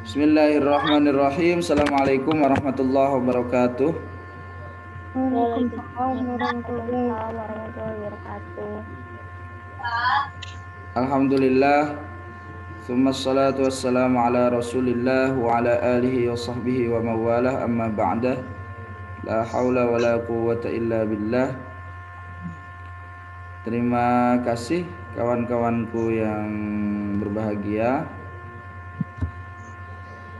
Bismillahirrahmanirrahim. Assalamualaikum warahmatullahi wabarakatuh. Waalaikumsalam Waalaikumsalam warahmatullahi wabarakatuh. Alhamdulillah. Tsummas salatu wassalamu ala Rasulillah wa ala alihi wa sahbihi wa mawalah, amma ba'dah. La haula wa la quwwata illa billah. Terima kasih kawan-kawanku yang berbahagia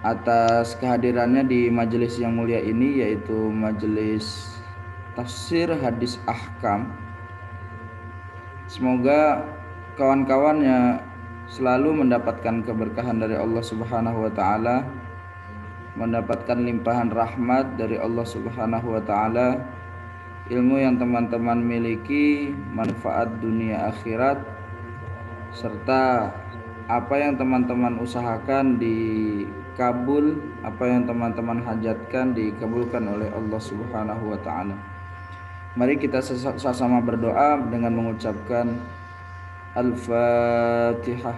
atas kehadirannya di majelis yang mulia ini, yaitu majelis tafsir hadis ahkam. Semoga kawan-kawannya selalu mendapatkan keberkahan dari Allah Subhanahu wa taala, mendapatkan limpahan rahmat dari Allah Subhanahu wa taala, ilmu yang teman-teman miliki manfaat dunia akhirat, serta apa yang teman-teman usahakan dikabul, apa yang teman-teman hajatkan dikabulkan oleh Allah Subhanahu wa taala. Mari kita sama-sama berdoa dengan mengucapkan Al-Fatihah.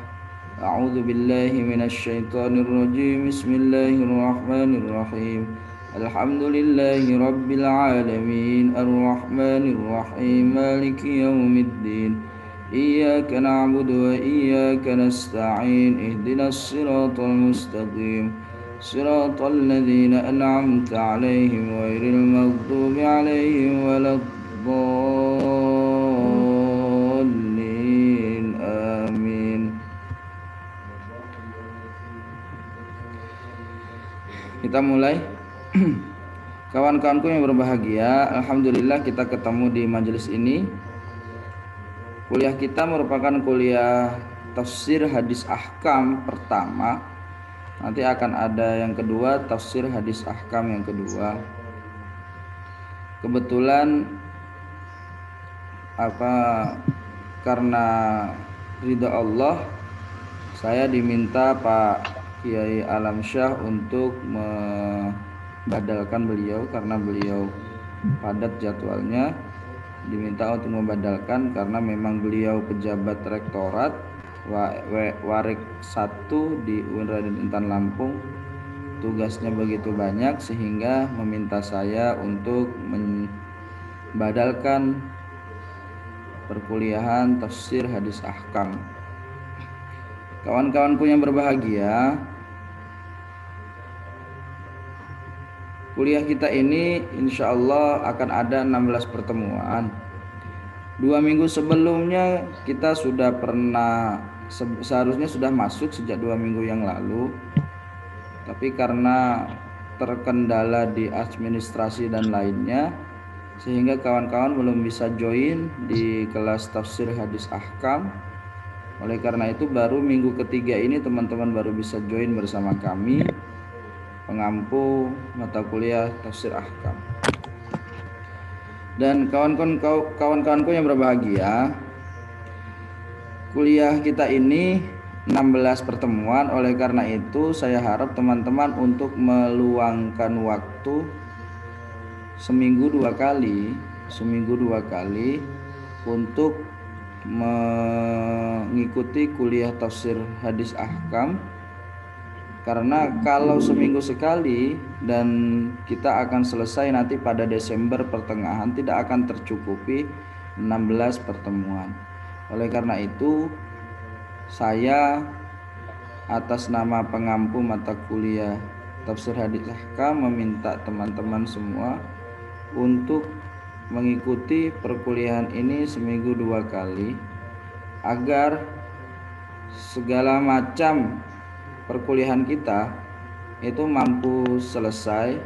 A'udzu billahi minasyaitonir rajim. Bismillahirrahmanirrahim. Alhamdulillahi rabbil alamin. Arrahmanir rahim. Maliki yaumiddin. Iyyaka na'budu wa iyyaka nasta'in. Ihdinas siratal mustaqim. Siratal ladzina an'amta 'alaihim ghairil maghdubi 'alaihim waladdallin. Amin. Kita mulai. Kawan-kawanku yang berbahagia, alhamdulillah kita ketemu di majelis ini. Kuliah kita merupakan kuliah tafsir hadis ahkam pertama. Nanti akan ada yang kedua, tafsir hadis ahkam yang kedua. Kebetulan karena ridha Allah, saya diminta Pak Kiai Alamsyah untuk membadalkan beliau karena beliau padat jadwalnya. Diminta untuk membadalkan karena memang beliau pejabat rektorat Warik 1 di UIN Raden Intan Lampung. Tugasnya begitu banyak sehingga meminta saya untuk membadalkan perkuliahan tafsir hadis ahkam. Kawan-kawanku yang berbahagia, kuliah kita ini insya Allah akan ada 16 pertemuan. 2 minggu sebelumnya kita sudah pernah, seharusnya sudah masuk sejak 2 minggu yang lalu, tapi karena terkendala di administrasi dan lainnya, sehingga kawan-kawan belum bisa join di kelas tafsir hadis ahkam. Oleh karena itu baru minggu ketiga ini teman-teman baru bisa join bersama kami pengampu mata kuliah tafsir ahkam. Dan kawan-kawanku yang berbahagia, kuliah kita ini 16 pertemuan. Oleh karena itu saya harap teman-teman untuk meluangkan waktu seminggu dua kali untuk mengikuti kuliah tafsir hadis ahkam. Karena kalau seminggu sekali dan kita akan selesai nanti pada Desember pertengahan, tidak akan tercukupi 16 pertemuan. Oleh karena itu saya atas nama pengampu mata kuliah tafsir hadis ahkam meminta teman-teman semua untuk mengikuti perkuliahan ini seminggu 2 kali agar segala macam perkuliahan kita itu mampu selesai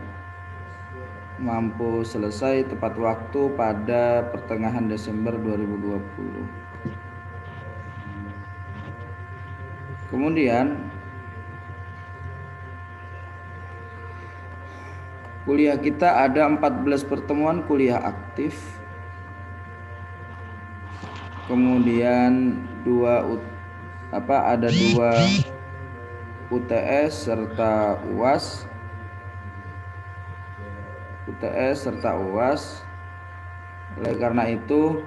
tepat waktu pada pertengahan Desember 2020. Kemudian kuliah kita ada 14 pertemuan kuliah aktif. Kemudian ada 2 UTS serta UAS. Oleh karena itu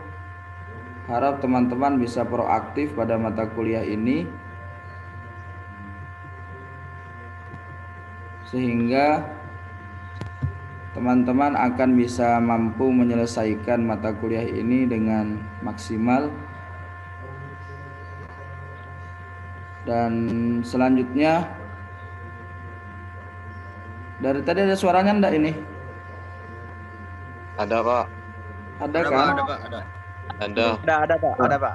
harap teman-teman bisa proaktif pada mata kuliah ini sehingga teman-teman akan bisa mampu menyelesaikan mata kuliah ini dengan maksimal. Dan selanjutnya, dari tadi ada suaranya enggak ini? Ada, Pak. Ada kan? Ada. Ada Pak, ada Pak.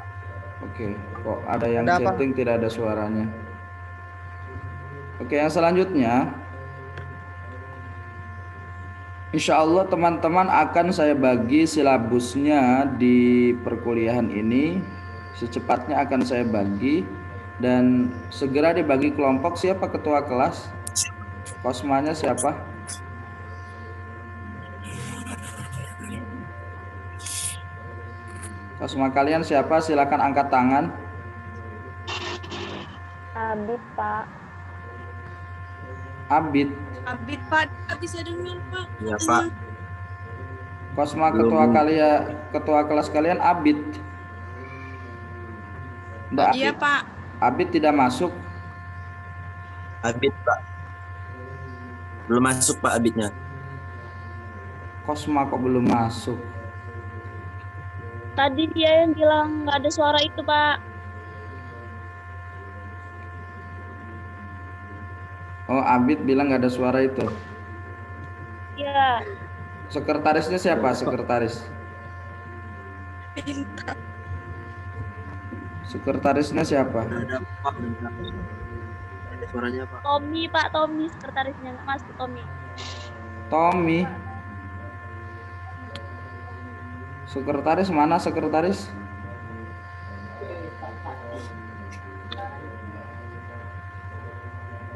Oke, kok ada yang Ada apa? chatting tidak ada suaranya. Oke, yang selanjutnya, insya Allah teman-teman akan saya bagi silabusnya di perkuliahan ini. Secepatnya akan saya bagi dan segera dibagi kelompok. Siapa ketua kelas? Kosmanya siapa? Kosma kalian siapa? Silakan angkat tangan. Abid, Pak. Abid. Abid Pak, nggak bisa dengar Pak. Iya Pak. Kosma Belum. ketua kelas kalian Abid. Nggak, Iya Abid. Pak. Abid tidak masuk. Abid Pak. Belum masuk Pak Abidnya. Kosma kok belum masuk? Tadi dia yang bilang nggak ada suara itu, Pak. Oh, Abid bilang nggak ada suara itu. Iya. Sekretarisnya siapa? Sekretaris. Sekretarisnya siapa? Ada Pak. Ada suaranya Pak. Tommy, Pak. Tommy, sekretarisnya nggak masuk, Tommy. Tommy. Sekretaris mana sekretaris?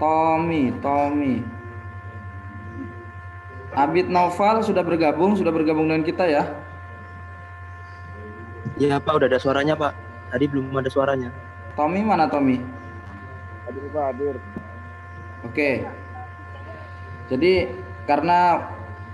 Tommy. Abid Naufal sudah bergabung dengan kita ya. Iya Pak, udah ada suaranya Pak. Tadi belum ada suaranya. Tommy mana Tommy? Hadir, Pak, hadir. Oke. Jadi karena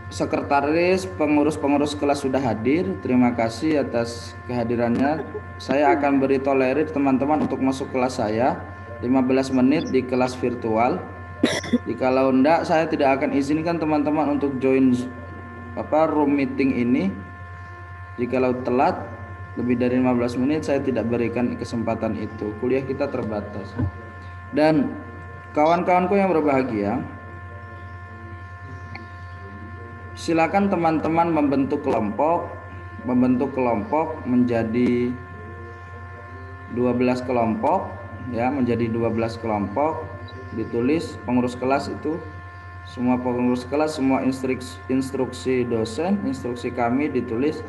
sekretaris, pengurus kelas sudah hadir, terima kasih atas kehadirannya. Saya akan beri tolerir teman-teman untuk masuk kelas saya 15 menit di kelas virtual. Jikalau enggak, saya tidak akan izinkan teman-teman untuk join room meeting ini. Jikalau telat lebih dari 15 menit, saya tidak berikan kesempatan itu. Kuliah kita terbatas. Dan kawan-kawanku yang berbahagia, silakan teman-teman membentuk kelompok menjadi 12 kelompok ya, menjadi 12 kelompok. Ditulis pengurus kelas itu, semua pengurus kelas, semua instruksi dosen, instruksi kami ditulis.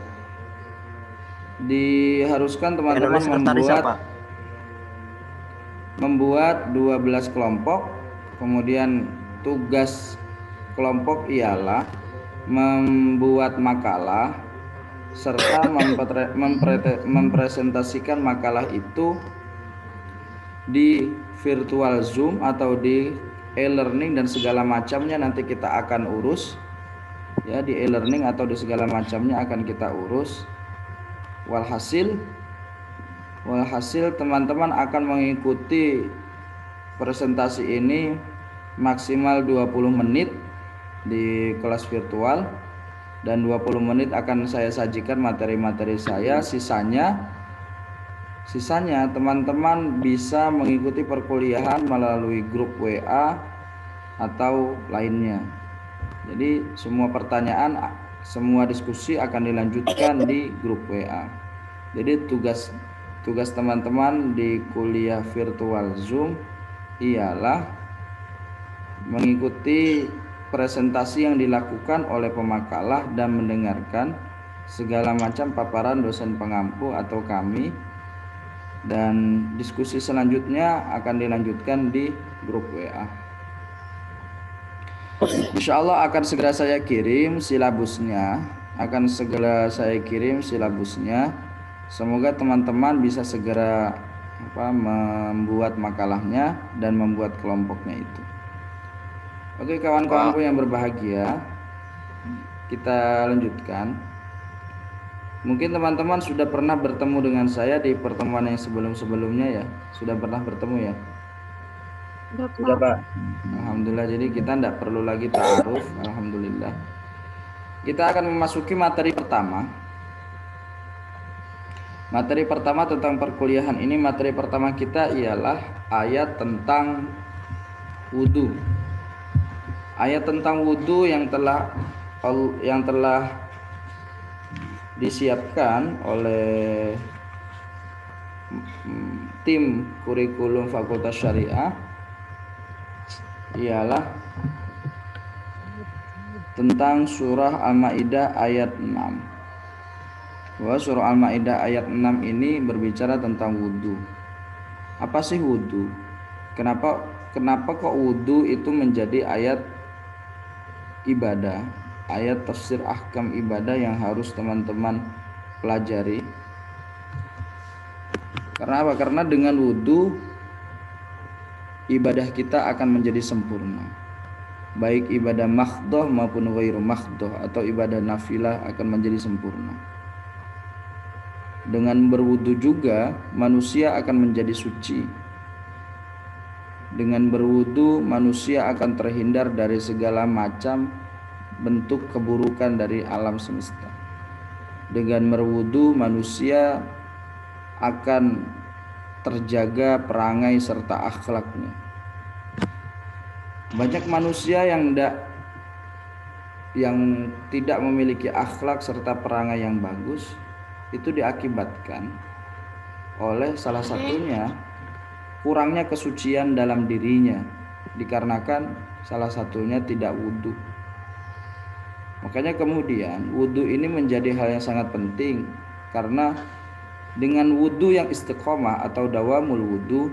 Diharuskan teman-teman membuat 12 kelompok. Kemudian tugas kelompok ialah membuat makalah serta mempresentasikan makalah itu di virtual Zoom atau di e-learning dan segala macamnya nanti kita akan urus ya, di e-learning atau di segala macamnya akan kita urus. Walhasil teman-teman akan mengikuti presentasi ini maksimal 20 menit di kelas virtual dan 20 menit akan saya sajikan materi-materi saya. Sisanya teman-teman bisa mengikuti perkuliahan melalui grup WA atau lainnya. Jadi semua pertanyaan, semua diskusi akan dilanjutkan di grup WA. Jadi tugas teman-teman di kuliah virtual Zoom ialah mengikuti presentasi yang dilakukan oleh pemakalah dan mendengarkan segala macam paparan dosen pengampu atau kami, dan diskusi selanjutnya akan dilanjutkan di grup WA. Insya Allah akan segera saya kirim silabusnya, Semoga teman-teman bisa segera membuat makalahnya dan membuat kelompoknya itu. Oke kawan-kawanku yang berbahagia, kita lanjutkan. Mungkin teman-teman sudah pernah bertemu dengan saya di pertemuan yang sebelum-sebelumnya ya. Sudah pernah bertemu ya. Sudah Pak. Alhamdulillah, jadi kita tidak perlu lagi ta'aruf. Alhamdulillah. Kita akan memasuki materi pertama. Materi pertama tentang perkuliahan ini, materi pertama kita ialah ayat tentang wudhu. Ayat tentang wudhu yang telah disiapkan oleh tim kurikulum Fakultas Syariah ialah tentang surah Al-Maidah ayat 6. Bahwa surah Al-Maidah ayat 6 ini berbicara tentang wudhu. Apa sih wudhu? Kenapa kok wudhu itu menjadi ayat ibadah, ayat tafsir ahkam ibadah yang harus teman-teman pelajari? Karena apa? Karena dengan wudhu ibadah kita akan menjadi sempurna. Baik ibadah makhdoh maupun ghairu makhdoh atau ibadah nafilah akan menjadi sempurna. Dengan berwudu juga manusia akan menjadi suci. Dengan berwudu manusia akan terhindar dari segala macam bentuk keburukan dari alam semesta. Dengan berwudu manusia akan terjaga perangai serta akhlaknya. Banyak manusia yang tidak memiliki akhlak serta perangai yang bagus, itu diakibatkan oleh salah satunya kurangnya kesucian dalam dirinya, dikarenakan salah satunya tidak wudhu. Makanya kemudian wudhu ini menjadi hal yang sangat penting, karena dengan wudhu yang istiqomah atau dawamul wudhu,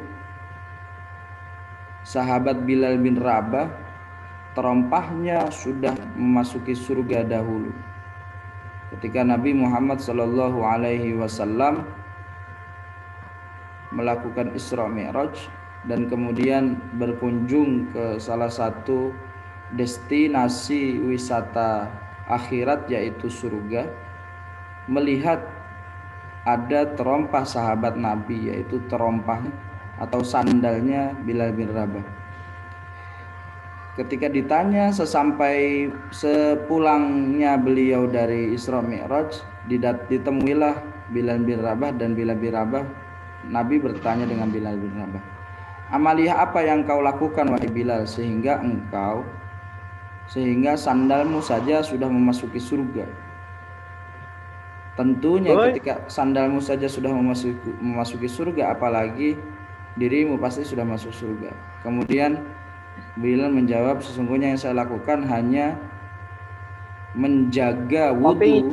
sahabat Bilal bin Rabah terompahnya sudah memasuki surga dahulu. Ketika Nabi Muhammad SAW melakukan Isra Mi'raj dan kemudian berkunjung ke salah satu destinasi wisata akhirat yaitu surga, melihat ada terompah sahabat Nabi, yaitu terompah atau sandalnya Bilal bin Rabah. Ketika ditanya sepulangnya beliau dari Isra Mi'raj, ditemuilah Bilal bin Rabah, dan Bilal bin Rabah, Nabi bertanya dengan Bilal bin Rabah, "Amaliyah apa yang kau lakukan wahai Bilal sehingga sandalmu saja sudah memasuki surga?" Tentunya ketika sandalmu saja sudah memasuki surga, apalagi dirimu pasti sudah masuk surga. Kemudian Bilal menjawab, "Sesungguhnya yang saya lakukan hanya menjaga wudhu,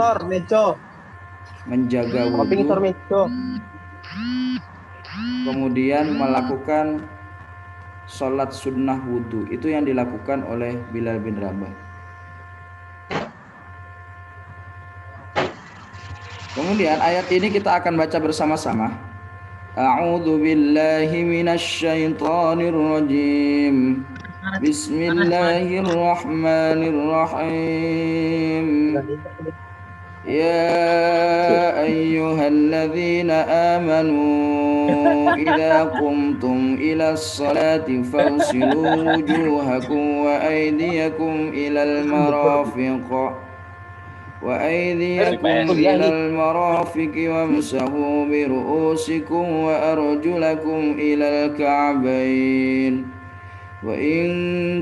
kemudian melakukan sholat sunnah wudhu." Itu yang dilakukan oleh Bilal bin Rabah. Kemudian ayat ini kita akan baca bersama-sama. A'udzu billahi minasyaitonir rajim. Bismillahirrahmanirrahim. Ya ayyuhalladzina amanu idza qumtum ilas salati fagsilu wujuhakum wa aydiyakum ilal marafiq إلى المرافق وامسحوا برؤوسكم وأرجلكم إلى الكعبين وإن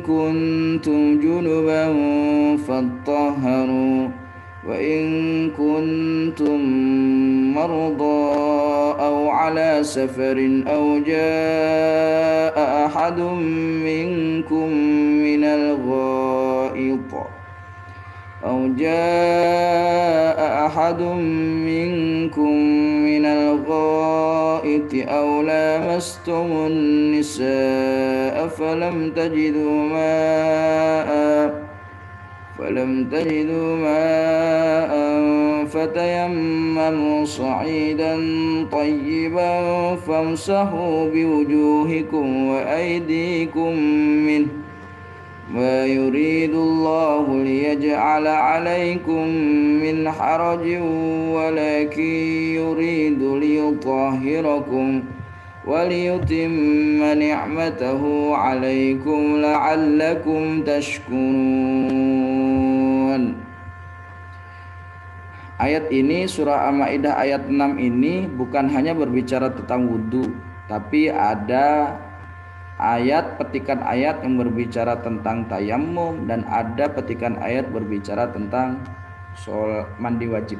كنتم جنبا فاطهروا وإن كنتم مرضى أو على سفر أو جاء أحد منكم من الغائط أو لامستم النساء فلم تجدوا ماء فتيمموا صعيدا طيبا فامسحوا بوجوهكم وأيديكم منه ما يريد الله ليجعل عليكم من حرج ولكن يريد ليطهركم وليتم نعمته عليكم لعلكم تشكرون. Ayat ini surah Al-Maidah ayat 6 ini bukan hanya berbicara tentang wudhu, tapi ada petikan ayat yang berbicara tentang tayammum dan ada petikan ayat berbicara tentang mandi wajib.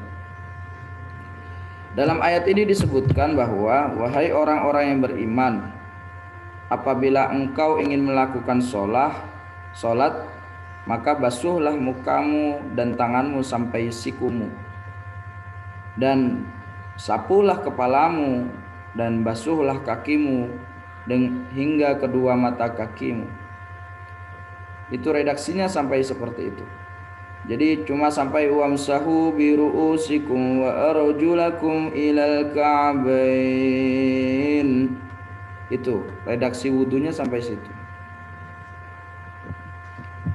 Dalam ayat ini disebutkan bahwa wahai orang-orang yang beriman, apabila engkau ingin melakukan sholat, maka basuhlah mukamu dan tanganmu sampai sikumu, dan sapulah kepalamu dan basuhlah kakimu hingga kedua mata kakimu. Itu redaksinya sampai seperti itu. Jadi cuma sampai wamsahu bi ru'usikum wa arjulakum ilal ka'bain. Itu redaksi wudunya sampai situ.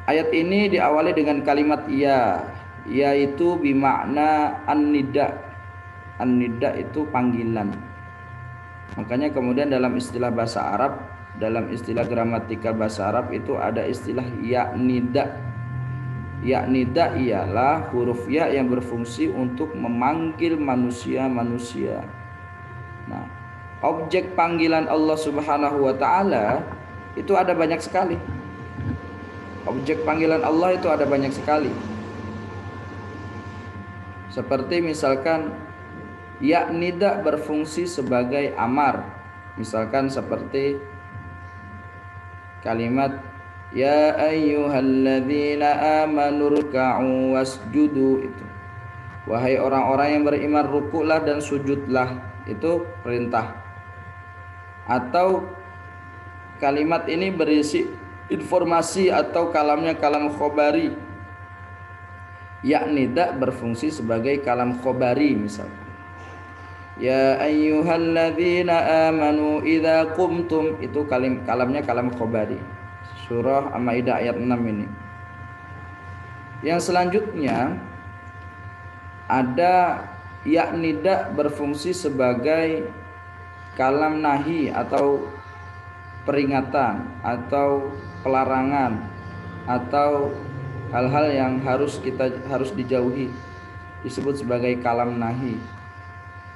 Ayat ini diawali dengan kalimat ya, yaitu bimakna an-nida. An-nida itu panggilan. Makanya kemudian dalam istilah bahasa Arab, dalam istilah gramatikal bahasa Arab itu ada istilah ya nida. Ya nida ialah huruf ya yang berfungsi untuk memanggil manusia-manusia. Nah, objek panggilan Allah Subhanahu wa taala itu ada banyak sekali. Objek panggilan Allah itu ada banyak sekali. Seperti misalkan ya nida berfungsi sebagai amar. Misalkan seperti kalimat ya ayyuhalladzina amanu ruk'u wasjudu, itu wahai orang-orang yang beriman, rukuklah dan sujudlah, itu perintah. Atau kalimat ini berisi informasi atau kalamnya kalam khobari. Ya nida berfungsi sebagai kalam khobari, misalkan ya ayyuhalladzina amanu idza qumtum, itu kalamnya kalam khobari. Surah Al-Maidah ayat 6 ini. Yang selanjutnya ada ya nida berfungsi sebagai kalam nahi atau peringatan atau pelarangan atau hal-hal yang harus dijauhi, disebut sebagai kalam nahi.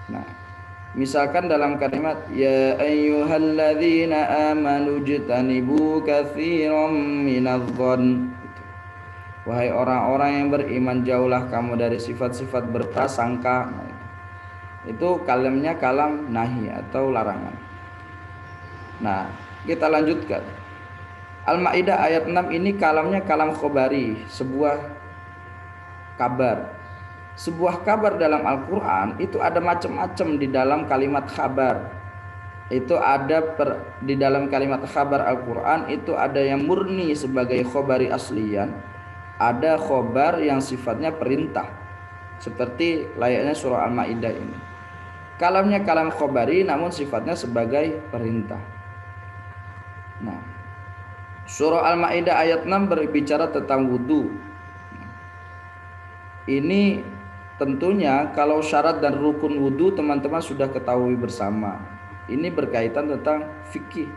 Nah, misalkan dalam kalimat ya ayyuhalladzina amanu jtanibu katsiran minadh-dhon, wahai orang-orang yang beriman, jauhlah kamu dari sifat-sifat berprasangka. Nah, itu kalamnya kalam nahi atau larangan. Nah, kita lanjutkan. Al-Maidah ayat 6 ini kalamnya kalam khobari, sebuah kabar. Sebuah kabar dalam Al-Quran itu ada macam-macam di dalam kalimat khabar. Itu ada di dalam kalimat khabar Al-Quran itu ada yang murni sebagai khobari asliyan, ada khobar yang sifatnya perintah, seperti layaknya surah Al-Maidah ini. Kalamnya kalam khobari namun sifatnya sebagai perintah. Nah, surah Al-Maidah ayat 6 berbicara tentang wudu. Ini tentunya kalau syarat dan rukun wudu teman-teman sudah ketahui bersama. Ini berkaitan tentang fikih,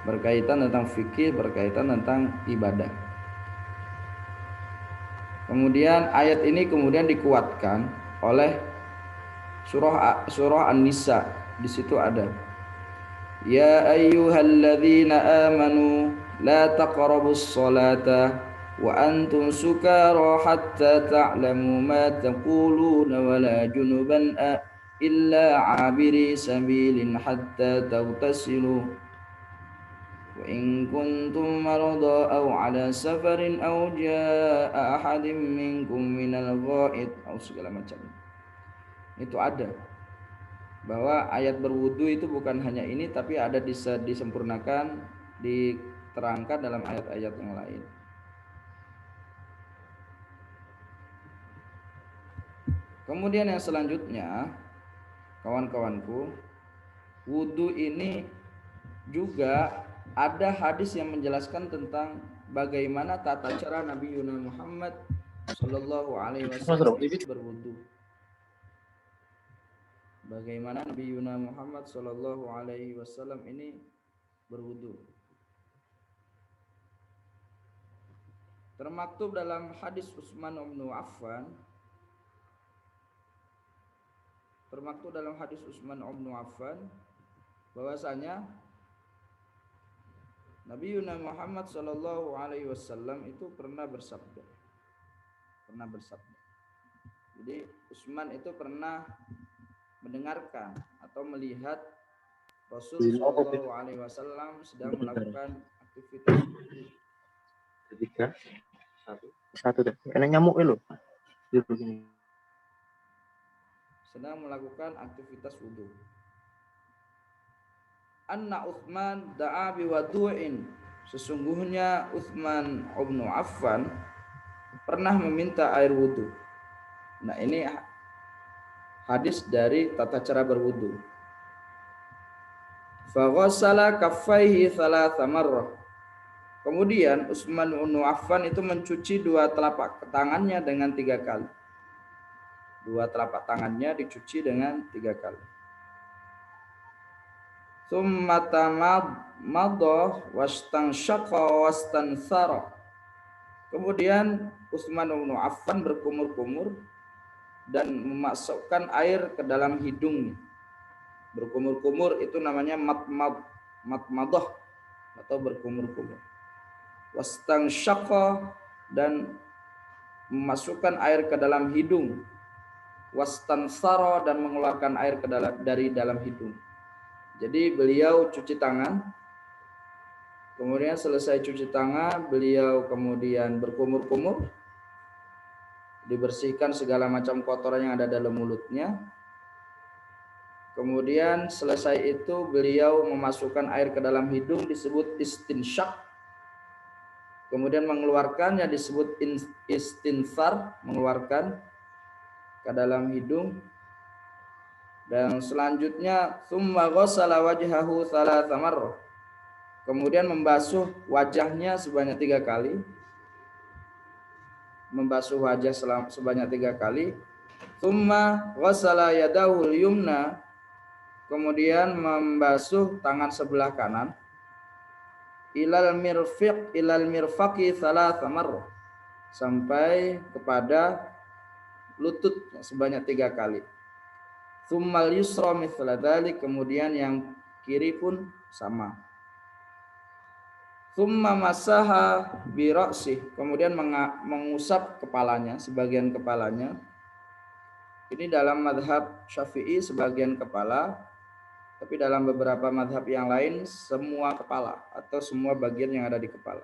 berkaitan tentang ibadah. Kemudian ayat ini kemudian dikuatkan oleh surah An-Nisa. Di situ ada ya ayyuhalladzina amanu la taqrabus salata wa antum sukara hatta ta'lamu ma taquluna wa la junuban illa 'abiri sabilin hatta taghtasilu wa in kuntum marada aw 'ala safarin aw jaa'a ahadin minkum minal ghaid atau segala macam. Itu ada bahwa ayat berwudu itu bukan hanya ini, tapi ada disempurnakan, diterangkan dalam ayat-ayat yang lain. Kemudian yang selanjutnya, kawan-kawanku, wudu ini juga ada hadis yang menjelaskan tentang bagaimana tata cara Nabi Muhammad Sallallahu Alaihi Wasallam berwudu. bagaimana Nabi Yuna Muhammad Shallallahu Alaihi Wasallam ini berwudu. Termaktub dalam hadis Utsman bin Affan, bahwasanya Nabi Yuna Muhammad Shallallahu Alaihi Wasallam itu pernah bersabda. Jadi Utsman itu pernah mendengarkan atau melihat Rasul Shallallahu Alaihi Wasallam sedang melakukan aktivitas Tiga, satu deh. Enak nyamuk lo. Sedang melakukan aktivitas wudu. Anna Utsman da'a biwadu'in. Sesungguhnya Utsman bin Affan pernah meminta air wudu. Nah, ini hadis dari tata cara berwudu. Fa ghassala kaffaihi thalatha marrah. Kemudian Utsman bin Affan itu mencuci dua telapak tangannya dengan 3 kali. Dua telapak tangannya dicuci dengan 3 kali. Tsumma tamadda wastanshaqa wastansara. Kemudian Utsman bin Affan berkumur-kumur dan memasukkan air ke dalam hidungnya. Berkumur-kumur itu namanya matmadah atau berkumur-kumur. Wastansyaqa dan memasukkan air ke dalam hidung. Wastansara dan mengeluarkan air dari dalam hidung. Jadi beliau cuci tangan. Kemudian selesai cuci tangan, beliau kemudian berkumur-kumur. Dibersihkan segala macam kotoran yang ada dalam mulutnya. Kemudian selesai itu beliau memasukkan air ke dalam hidung disebut istinsyak. Kemudian mengeluarkannya disebut istinsar, mengeluarkan ke dalam hidung. Dan selanjutnya tsumma ghassala wajhahu thalatha marrah. Kemudian membasuh wajahnya sebanyak 3 kali. Membasuh wajah sebanyak 3 kali. Tsumma ghassala yadahu al-yumna. Kemudian membasuh tangan sebelah kanan. Ilal mirfaqi thalatha marrah, sampai kepada lutut sebanyak 3 kali. Tsummal yusra mithla dzalik, kemudian yang kiri pun sama. Tsumma masaha bi ra'sih, kemudian mengusap kepalanya, sebagian kepalanya. Ini dalam mazhab Syafi'i sebagian kepala. Tapi dalam beberapa mazhab yang lain semua kepala atau semua bagian yang ada di kepala.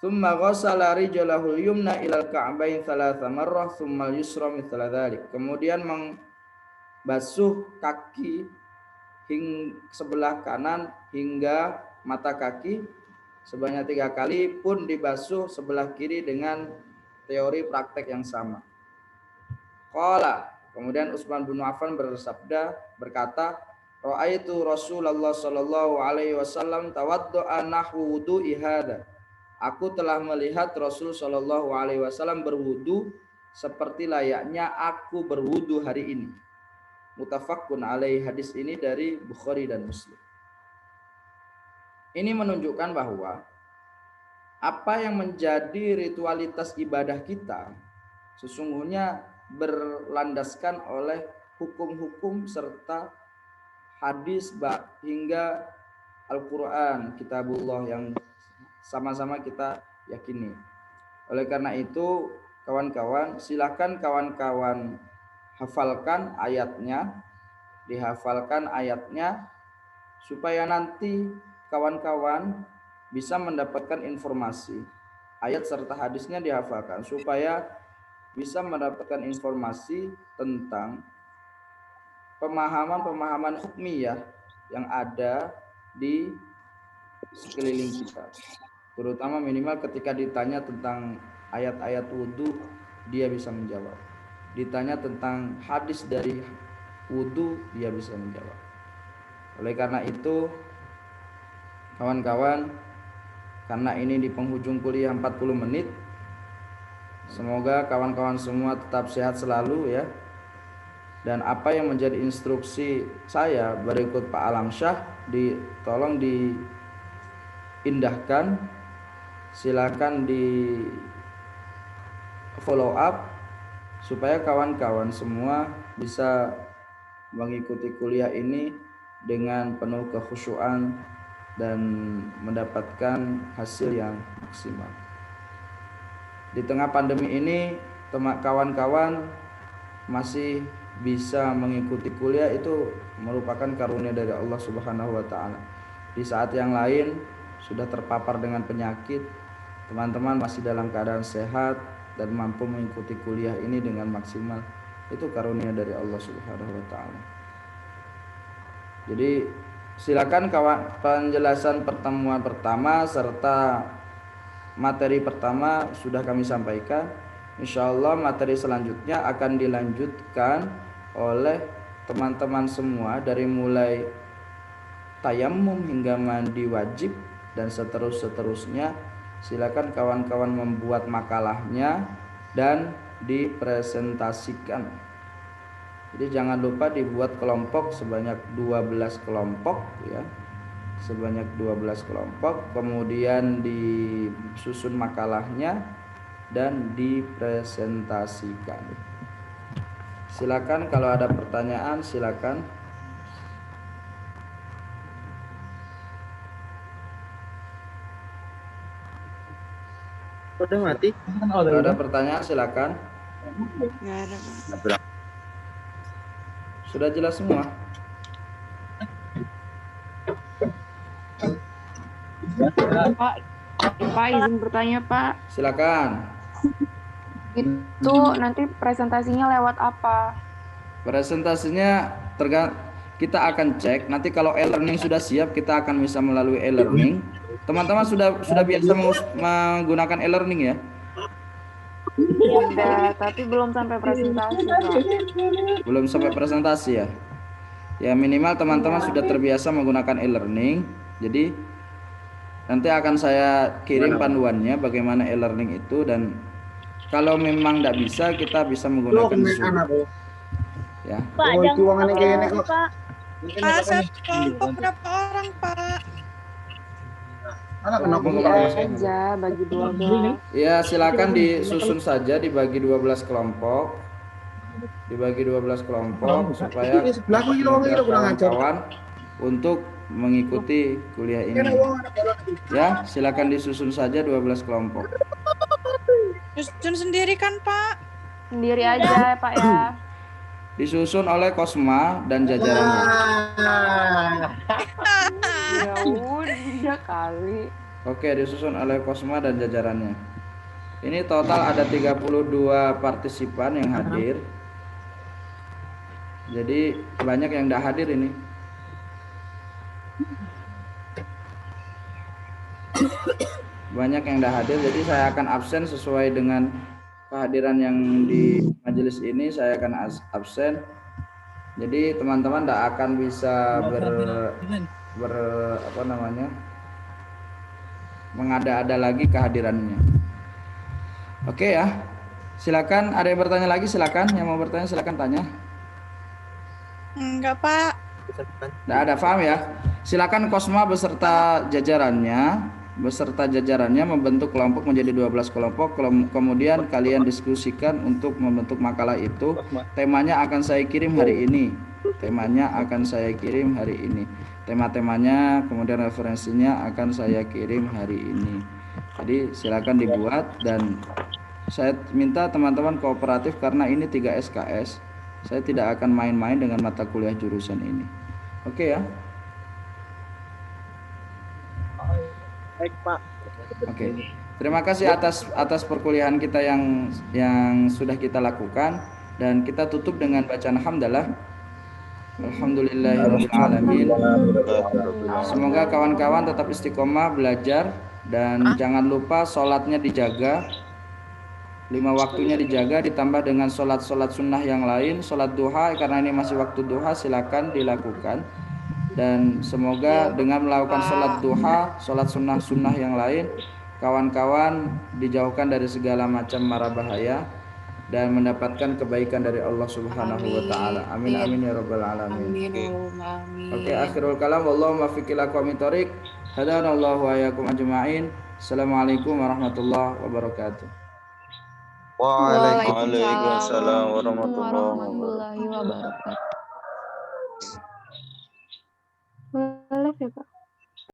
Tsumma ghassala rijlahul yumna ilal ka'bayn thalatha marrah tsumma yusra mithla dzalik. Kemudian membasuh kaki sebelah kanan hingga mata kaki sebanyak 3 kali, pun dibasuh sebelah kiri dengan teori praktek yang sama. Qala, kemudian Utsman bin Affan berkata, ra'aitu Rasulullah sallallahu alaihi wasallam tawaddu'a nahwu wudu'i hadza. Aku telah melihat Rasul sallallahu alaihi wasallam berwudu seperti layaknya aku berwudu hari ini. Muttafaqun alaihi, hadis ini dari Bukhari dan Muslim. Ini menunjukkan bahwa apa yang menjadi ritualitas ibadah kita sesungguhnya berlandaskan oleh hukum-hukum serta hadis hingga Al-Quran, kitabullah yang sama-sama kita yakini. Oleh karena itu, kawan-kawan, silakan kawan-kawan hafalkan ayatnya, dihafalkan ayatnya, supaya nanti kawan-kawan bisa mendapatkan informasi. Ayat serta hadisnya dihafalkan, supaya bisa mendapatkan informasi tentang pemahaman-pemahaman hukmiyah yang ada di sekeliling kita. Terutama minimal ketika ditanya tentang ayat-ayat wudhu, dia bisa menjawab. Ditanya tentang hadis dari wudhu, dia bisa menjawab. Oleh karena itu, kawan-kawan, karena ini di penghujung kuliah 40 menit, semoga kawan-kawan semua tetap sehat selalu ya. dan apa yang menjadi instruksi saya berikut Pak Alamsyah tolong diindahkan, silakan di follow up supaya kawan-kawan semua bisa mengikuti kuliah ini dengan penuh kekhusyuan dan mendapatkan hasil yang maksimal. Di tengah pandemi ini, kawan-kawan masih bisa mengikuti kuliah itu merupakan karunia dari Allah Subhanahu wa taala. Di saat yang lain sudah terpapar dengan penyakit, teman-teman masih dalam keadaan sehat dan mampu mengikuti kuliah ini dengan maksimal. Itu karunia dari Allah Subhanahu wa taala. Jadi silakan penjelasan pertemuan pertama serta materi pertama sudah kami sampaikan. Insyaallah materi selanjutnya akan dilanjutkan oleh teman-teman semua dari mulai tayamum hingga mandi wajib dan seterusnya. Silakan kawan-kawan membuat makalahnya dan dipresentasikan. Jadi jangan lupa dibuat kelompok sebanyak 12 kelompok ya. Sebanyak 12 kelompok, kemudian disusun makalahnya dan dipresentasikan. Silakan kalau ada pertanyaan silakan. Udah mati. Kalau ada pertanyaan silakan. Nggak ada, Pak. Sudah jelas semua? Pak izin bertanya Pak, Silakan. itu nanti presentasinya lewat apa? Presentasinya kita akan cek. Nanti kalau e-learning sudah siap, kita akan bisa melalui e-learning. Teman-teman sudah biasa menggunakan e-learning ya? Udah, tapi belum sampai presentasi Pak. Belum sampai presentasi ya? Ya minimal teman-teman sudah terbiasa menggunakan e-learning. Jadi nanti akan saya kirim panduannya bagaimana e-learning itu, dan kalau memang tidak bisa kita bisa menggunakan Zoom. Ya. Pak, jangan Pak. Pak, satu kelompok berapa orang, Pak? Bagi aja, bagi 12. Ya, silakan disusun saja dibagi 12 kelompok. Dibagi 12 kelompok supaya kawan-kawan untuk mengikuti kuliah ini. Ya, silakan disusun saja 12 kelompok. Susun sendiri kan, Pak? Sendiri aja Pak ya. Disusun oleh Kosma dan jajarannya. Ya udah kali. Oke, disusun oleh Kosma dan jajarannya. Ini total ada 32 partisipan yang hadir. Jadi banyak yang tidak hadir ini. Banyak yang tidak hadir, jadi saya akan absen sesuai dengan kehadiran yang di majelis ini. Saya akan absen. Jadi teman-teman tidak akan bisa mengada-ada lagi kehadirannya. Oke ya. Silakan, ada yang bertanya lagi silakan. Yang mau bertanya silakan tanya. Enggak, Pak. Tidak ada, paham ya? Silakan Kosma beserta jajarannya membentuk kelompok menjadi 12 kelompok. Kemudian kalian diskusikan untuk membentuk makalah itu. Temanya akan saya kirim hari ini. Tema-temanya, kemudian referensinya akan saya kirim hari ini. Jadi silakan dibuat, dan saya minta teman-teman kooperatif karena ini 3 SKS. Saya tidak akan main-main dengan mata kuliah jurusan ini. Oke ya? Baik, Pak. Oke. Terima kasih atas perkuliahan kita yang sudah kita lakukan, dan kita tutup dengan bacaan hamdalah. Alhamdulillahirabbil alamin. Semoga kawan-kawan tetap istiqomah belajar, dan jangan lupa sholatnya dijaga. 5 waktunya dijaga, ditambah dengan sholat sunnah yang lain. Sholat duha, karena ini masih waktu duha, silakan dilakukan. Dan semoga dengan melakukan sholat duha, sholat sunnah yang lain, kawan-kawan dijauhkan dari segala macam mara bahaya. dan mendapatkan kebaikan dari Allah Subhanahu wa taala. Amin amin ya rabbal alamin. Amin. Allahumma amin. Oke, akhirul kalam, wallahu muwaffiq ila aqwamit thoriq. Hadanallahu wa iyyakum ajma'in. Assalamualaikum warahmatullahi wabarakatuh. Waalaikumsalam warahmatullahi warahmatullahi wabarakatuh. Boleh ya, Pak?